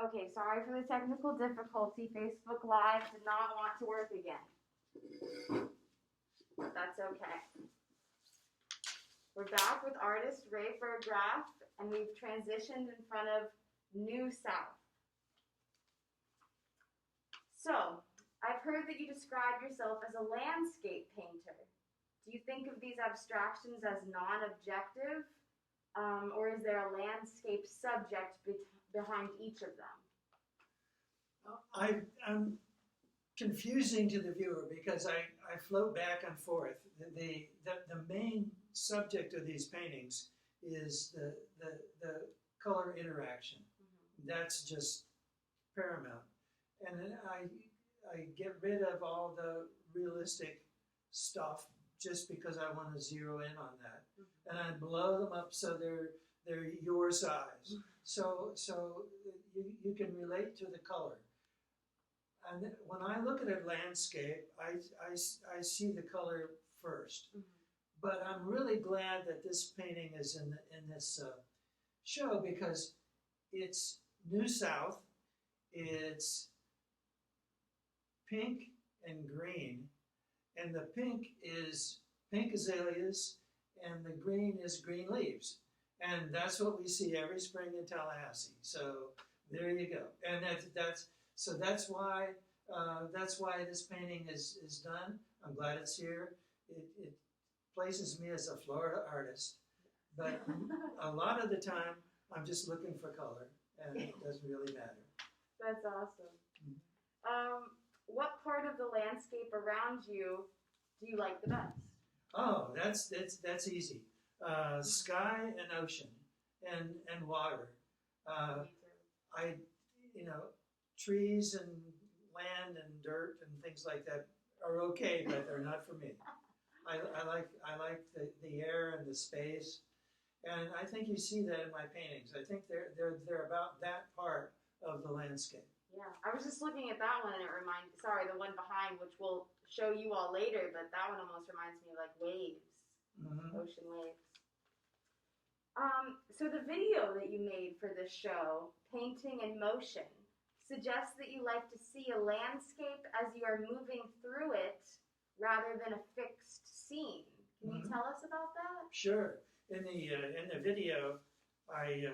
Okay, sorry for the technical difficulty. Facebook Live did not want to work again. But that's okay. We're back with artist Ray Burggraf, and we've transitioned in front of New South. So, I've heard that you describe yourself as a landscape painter. Do you think of these abstractions as non-objective, or is there a landscape subject behind each of them? I'm confusing to the viewer because I float back and forth. The main subject of these paintings is the color interaction. Mm-hmm. That's just paramount. And then I get rid of all the realistic stuff just because I want to zero in on that. Mm-hmm. And I blow them up so they're your size. Mm-hmm. So you can relate to the color. And when I look at a landscape, I see the color first. Mm-hmm. But I'm really glad that this painting is in this show because it's New South, it's pink and green, and the pink is pink azaleas, and the green is green leaves. And that's what we see every spring in Tallahassee. So there you go. And that's why this painting is done. I'm glad it's here. It places me as a Florida artist, but a lot of the time I'm just looking for color, and it doesn't really matter. That's awesome. Mm-hmm. What part of the landscape around you do you like the best? Oh, that's easy. Sky and ocean and water. Trees and land and dirt and things like that are okay, but they're not for me. I like the air and the space, and I think you see that in my paintings. I think they're about that part of the landscape. Yeah, I was just looking at that one, and it the one behind, which we'll show you all later, but that one almost reminds me of like waves, mm-hmm. Ocean waves. So the video that you made for this show, Painting in Motion, suggests that you like to see a landscape as you are moving through it rather than a fixed scene. Can you tell us about that? Sure. In the video, I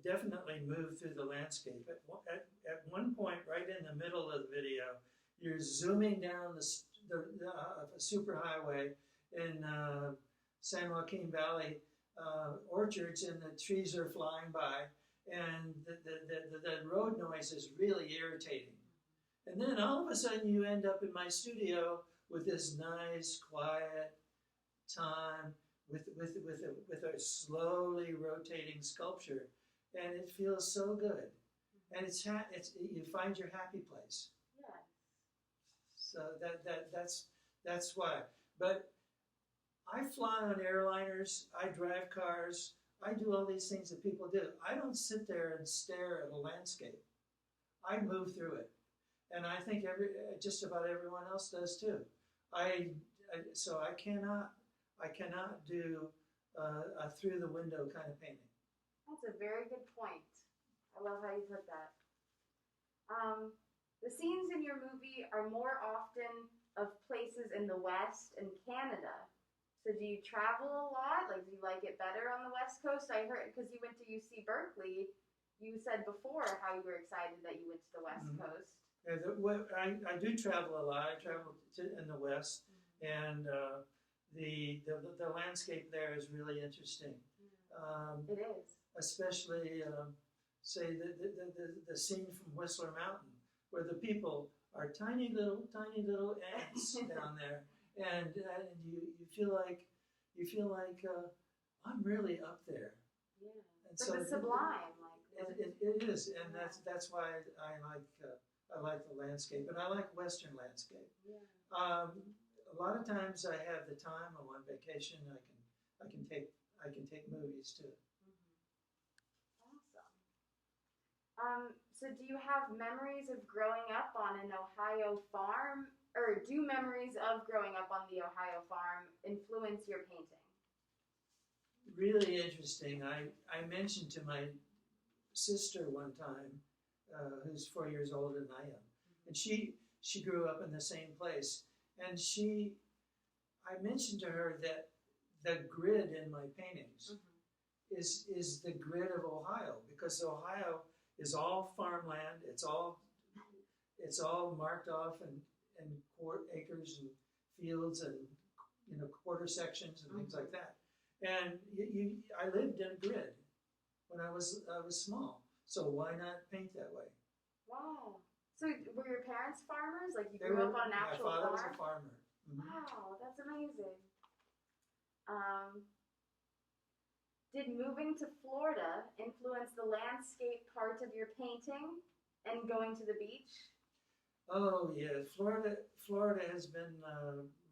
definitely move through the landscape. At one point, right in the middle of the video, you're zooming down the superhighway in San Joaquin Valley orchards, and the trees are flying by, and the road noise is really irritating. And then all of a sudden, you end up in my studio with this nice, quiet time with a slowly rotating sculpture, and it feels so good. And it's you find your happy place. Yeah. So that's why. But I fly on airliners. I drive cars. I do all these things that people do. I don't sit there and stare at a landscape. I move through it, and I think just about everyone else does too. So I cannot do a through the window kind of painting. That's a very good point. I love how you put that. The scenes in your movie are more often of places in the West and Canada. So do you travel a lot? Like, do you like it better on the West Coast? I heard, because you went to UC Berkeley, you said before how you were excited that you went to the West Coast. Yeah, I do travel a lot. I travel in the West, and the landscape there is really interesting. It is. Especially, say, the scene from Whistler Mountain, where the people are tiny little ants down there, and you feel like I'm really up there. Yeah, it's like sublime. It is, and that's why I like the landscape, and I like Western landscape. Yeah. A lot of times I have the time. I'm on vacation. I can take movies too. Awesome. So do you have memories of growing up on an Ohio farm, or do memories of growing up on the Ohio farm influence your painting? Really interesting. I mentioned to my sister one time who's 4 years older than I am, and she grew up in the same place, and I mentioned to her that the grid in my paintings is the grid of Ohio, because Ohio is all farmland. It's all marked off in acres and fields and quarter sections and things like that. And I lived in a grid when I was small. So why not paint that way? Wow. So were your parents farmers? Like you grew up on an actual farm? My father was a farmer. Wow, that's amazing. Did moving to Florida influence the landscape part of your painting and going to the beach? Oh yeah, Florida has been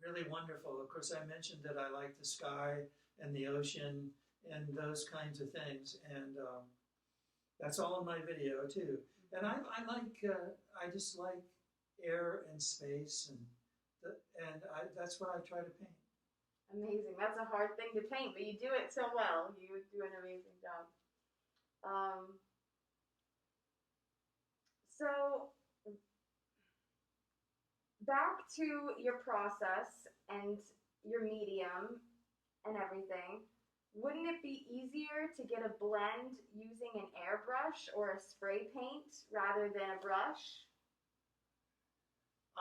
really wonderful. Of course, I mentioned that I like the sky and the ocean and those kinds of things, and that's all in my video too. And I just like air and space, and that's what I try to paint. Amazing. That's a hard thing to paint, but you do it so well. You do an amazing job. So back to your process and your medium and everything. Wouldn't it be easier to get a blend using an airbrush or a spray paint rather than a brush?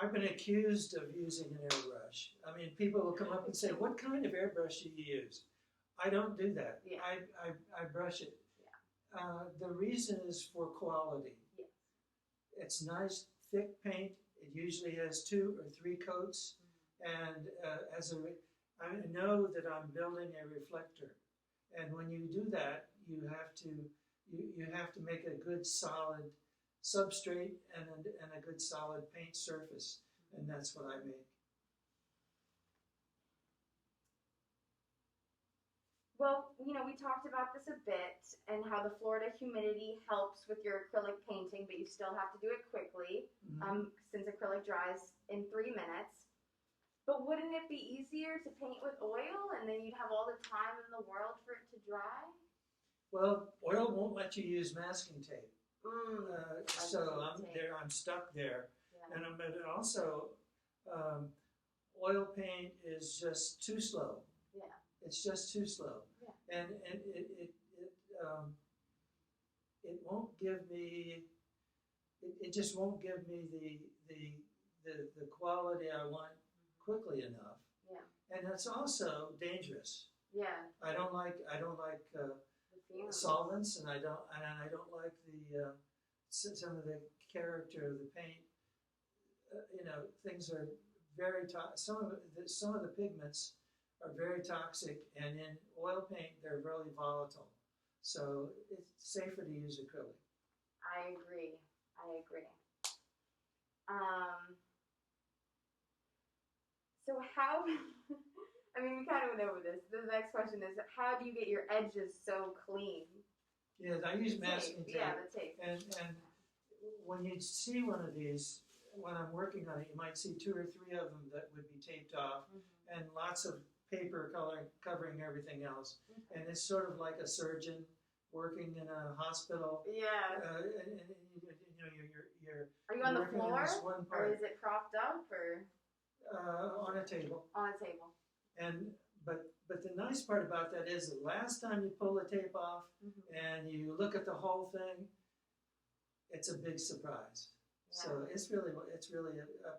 I've been accused of using an airbrush. I mean, people will come up and say, "What kind of airbrush do you use?" I don't do that. Yeah. I brush it. Yeah. The reason is for quality. Yes. It's nice, thick paint. It usually has 2 or 3 coats, and I know that I'm building a reflector. And when you do that, you have to make a good solid substrate and a good solid paint surface, and that's what I make. Well, we talked about this a bit and how the Florida humidity helps with your acrylic painting, but you still have to do it quickly since acrylic dries in 3 minutes. But wouldn't it be easier to paint with oil and then you'd have all the time in the world for it to dry? Well, oil won't let you use masking tape. So I'm stuck there. Yeah. And also, oil paint is just too slow. Yeah. It's just too slow. Yeah. And it won't give me, it just won't give me the quality I want quickly enough. Yeah. And it's also dangerous. Yeah. I don't like solvents, and I don't like some of the character of the paint. Things are very some of the pigments are very toxic, and in oil paint they're really volatile. So it's safer to use acrylic. I agree. So how, we kind of went over this. The next question is, how do you get your edges so clean? Yes, I use masking tape. Yeah, the tape. And when you see one of these, when I'm working on it, you might see 2 or 3 of them that would be taped off, and lots of paper covering everything else. And it's sort of like a surgeon working in a hospital. Yeah. You're Are you on the floor, or is it propped up, or? On a table. On a table. But the nice part about that is the last time you pull the tape off and you look at the whole thing, it's a big surprise. Yeah. So it's really a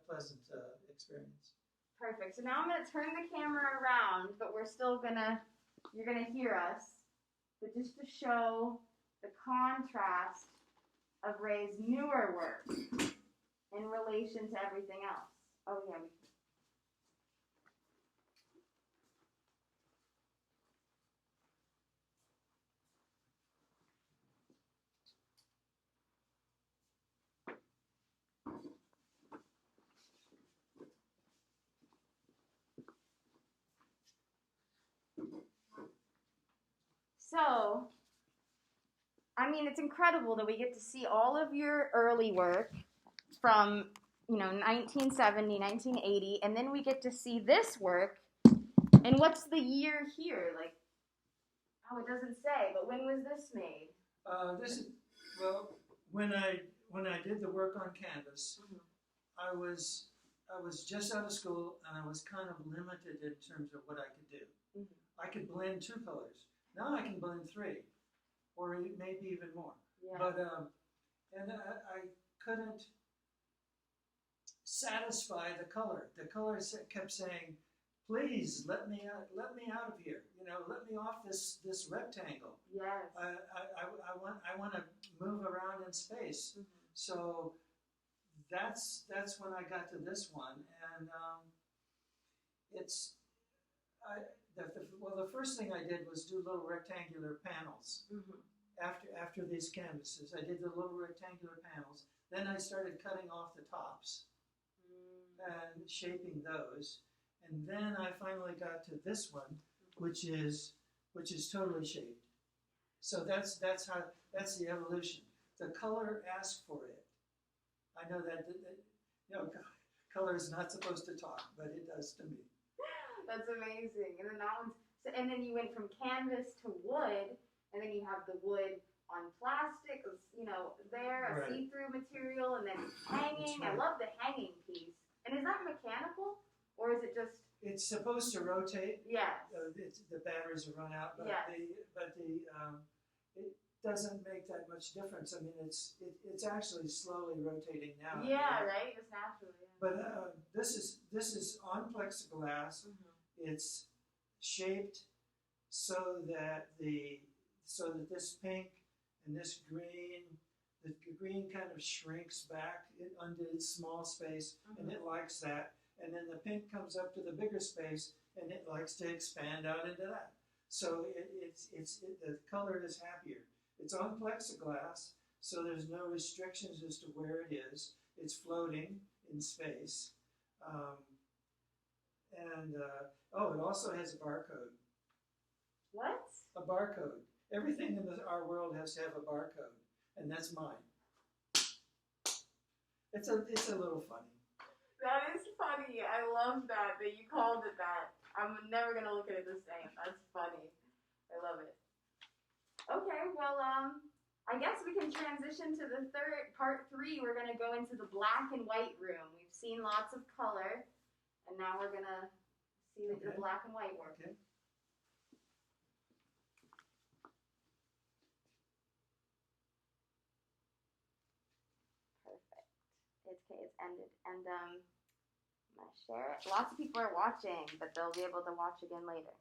pleasant experience. Perfect. So now I'm going to turn the camera around, but you're going to hear us. But just to show the contrast of Ray's newer work in relation to everything else. Oh yeah. So, it's incredible that we get to see all of your early work from, 1970, 1980, and then we get to see this work. And what's the year here? It doesn't say, but when was this made? When I when I did the work on canvas, Mhm. I was just out of school and I was kind of limited in terms of what I could do. Mhm. I could blend 2 colors. Now I can blend 3, or maybe even more. Yeah. But and I couldn't satisfy the color. The color kept saying, "Please let me out of here. You know, let me off this rectangle. Yes. I want to move around in space." Mhm. So that's when I got to this one, and it's well, the first thing I did was do little rectangular panels. Mhm. After these canvases, I did the little rectangular panels. Then I started cutting off the tops and shaping those, and then I finally got to this one, which is totally shaped. So that's the evolution. The color asked for it. I know that you know, color is not supposed to talk, but it does to me. That's amazing. And then that one's so, and then you went from canvas to wood, and then you have the wood on plastic, you know, there, a Right. see-through material, and then hanging. That's right. I love the hanging piece. And is that mechanical, or is it just? It's supposed to rotate. Yes. The batteries will run out, but Yes. it doesn't make that much difference. I mean, it's actually slowly rotating now. Yeah, right. Just naturally. Yeah. But this is on plexiglass. Mhm. It's shaped so that this pink and this green, the green kind of shrinks back under its small space, and it likes that. And then the pink comes up to the bigger space, and it likes to expand out into that. So the color is happier. It's on plexiglass, so there's no restrictions as to where it is. It's floating in space. It also has a barcode. What? A barcode. Everything in our world has to have a barcode, and that's mine. It's a little funny. That is funny. I love that you called it that. I'm never gonna look at it the same. That's funny. I love it. Okay, well, I guess we can transition to the part 3. We're gonna go into the black and white room. We've seen lots of color, and now we're gonna see the black and white work. Okay. Perfect. It's ended, and I'm gonna share it. Lots of people are watching, but they'll be able to watch again later.